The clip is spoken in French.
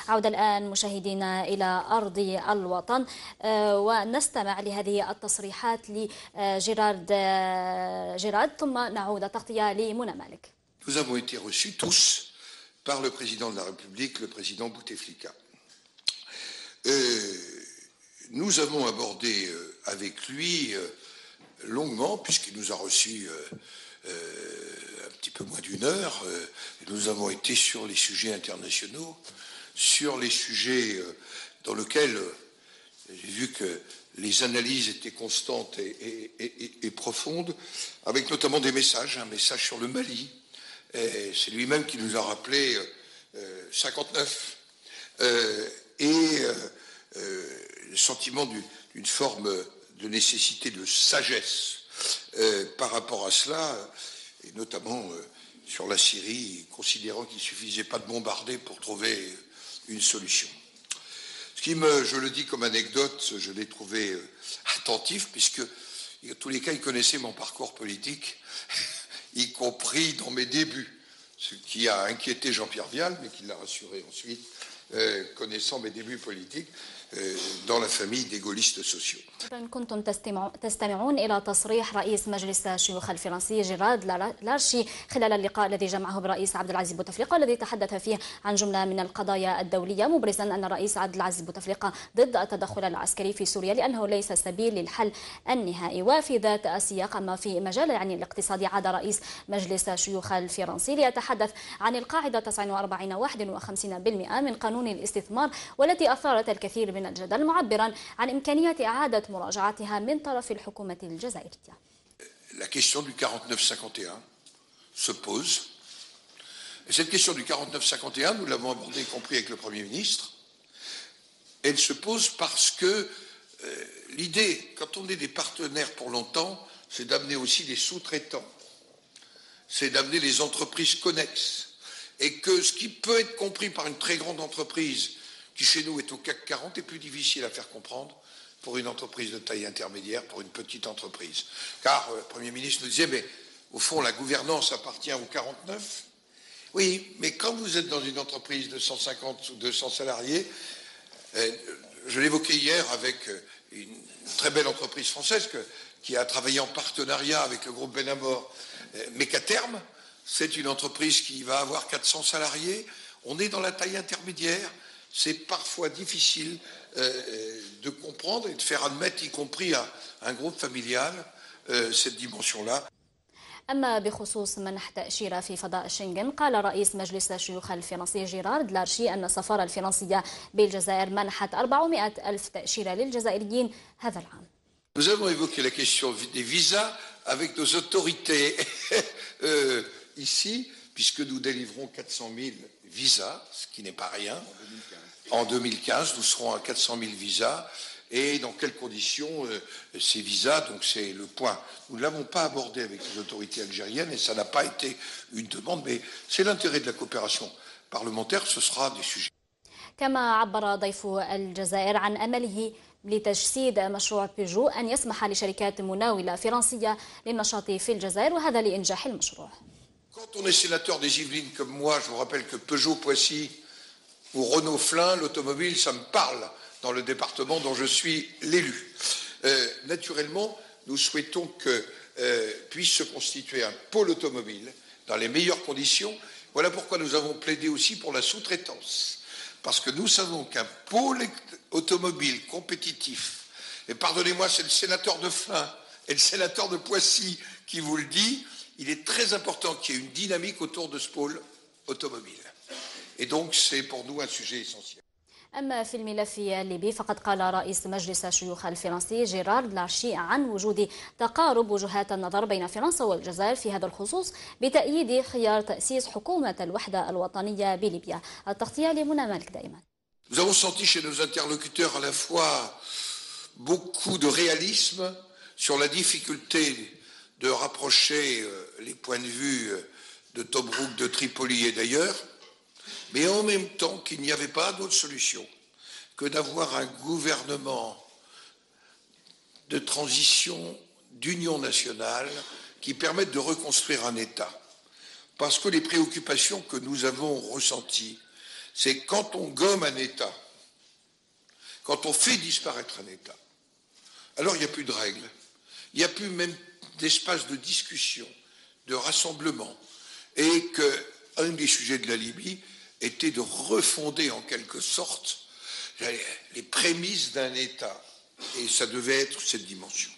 عودة الآن مشاهدينا إلى أرض الوطن ونستمع لهذه التصريحات لجيرارد ثم نعود تغطية لمنى مالك. Nous avons été reçus tous par le président de la République, le président Bouteflika. Nous avons abordé avec lui longuement, puisqu'il nous a reçus un petit peu moins d'une heure, nous avons été sur les sujets internationaux, sur les sujets dans lesquels j'ai vu que les analyses étaient constantes et profondes, avec notamment des messages, un message sur le Mali. C'est lui-même qui nous a rappelé 59 le sentiment d'une forme de nécessité de sagesse par rapport à cela, et notamment sur la Syrie, considérant qu'il ne suffisait pas de bombarder pour trouver une solution. Ce qui je le dis comme anecdote, je l'ai trouvé attentif, puisque en tous les cas, il connaissait mon parcours politique, y compris dans mes débuts, ce qui a inquiété Jean-Pierre Vial, mais qui l'a rassuré ensuite, connaissant mes débuts politiques dans la famille des gaullistes sociaux. كنتم تستمعون إلى تصريح رئيس مجلس الشيوخ الفرنسي جيرارد لارشي خلال اللقاء الذي جمعه برئيس عبد العزيز بوتفليقة، الذي تحدث فيه عن جملة من القضايا الدولية، مبرزا أن الرئيس عبد العزيز بوتفليقة ضد التدخل العسكري في سوريا لأنه ليس سبيل للحل النهائي. وفي ذات السياق أما في مجال الاقتصادي، عاد رئيس مجلس الشيوخ الفرنسي ليتحدث عن القاعدة 49 51% من قانون الاستثمار، والتي أثارت الكثير من الجدل، معبرا عن إمكانية إعادة مراجعتها من طرف الحكومة الجزائرية. La question du 49-51 se pose. Et cette question du 49-51, nous l'avons abordée, y compris avec le Premier ministre. Elle se pose parce que l'idée, quand on est des partenaires pour longtemps, c'est d'amener aussi des sous-traitants. C'est d'amener les entreprises connexes. Et que ce qui peut être compris par une très grande entreprise, qui chez nous est au CAC 40, est plus difficile à faire comprendre pour une entreprise de taille intermédiaire, pour une petite entreprise. Car le Premier ministre nous disait, mais au fond, la gouvernance appartient aux 49. Oui, mais quand vous êtes dans une entreprise de 150 ou 200 salariés, je l'évoquais hier avec une très belle entreprise française qui a travaillé en partenariat avec le groupe Benamor, mais qu'à terme, c'est une entreprise qui va avoir 400 salariés. On est dans la taille intermédiaire. C'est parfois difficile de comprendre et de faire admettre, y compris à un groupe familial, cette dimension-là. أما بخصوص منح تأشيرة في فضاء شنغن، قال رئيس مجلس الشيوخ الفرنسي جيرارد لارشي أن السفارة الفرنسية بالجزائر منحت 400 ألف تأشيرة للجزائريين هذا العام. Nous avons évoqué la question des visas avec nos autorités ici, puisque nous délivrons 400 000 visas, ce qui n'est pas rien. En 2015, nous serons à 400 000 visas. Et dans quelles conditions ces visas, donc c'est le point. Nous ne l'avons pas abordé avec les autorités algériennes et ça n'a pas été une demande, mais c'est l'intérêt de la coopération parlementaire, ce sera des sujets. كما عبر ضيف الجزائر عن أمله لتجسيد مشروع بيجو أن يسمح لشركات مناولة فرنسية للنشاط في الجزائر، وهذا لإنجاح المشروع. Quand on est sénateur des Yvelines comme moi, je vous rappelle que Peugeot, Poissy ou Renault Flin, l'automobile, ça me parle dans le département dont je suis l'élu. Naturellement, nous souhaitons que puisse se constituer un pôle automobile dans les meilleures conditions. Voilà pourquoi nous avons plaidé aussi pour la sous-traitance. Parce que nous savons qu'un pôle automobile compétitif, et pardonnez-moi, c'est le sénateur de Flins et le sénateur de Poissy qui vous le dit, il est très important qu'il y ait une dynamique autour de ce pôle automobile. Et donc, c'est pour nous un sujet essentiel. أما في الملف الليبي فقد قال رئيس مجلس الشيوخ الفرنسي جيرارد لارشي عن وجود تقارب وجهات النظر بين فرنسا والجزائر في هذا الخصوص بتأييد خيار تأسيس حكومة الوحدة الوطنية بليبيا. التغطية لمنى مالك دائما. Nous avons senti chez nos interlocuteurs à la fois beaucoup de réalisme sur la difficulté de rapprocher les points de vue de Tobrouk, de Tripoli et d'ailleurs, mais en même temps qu'il n'y avait pas d'autre solution que d'avoir un gouvernement de transition d'union nationale qui permette de reconstruire un État. Parce que les préoccupations que nous avons ressenties, c'est quand on gomme un État, quand on fait disparaître un État, alors il n'y a plus de règles, il n'y a plus même d'espace de discussion, de rassemblement, et qu'un des sujets de la Libye était de refonder en quelque sorte les prémices d'un État, et ça devait être cette dimension.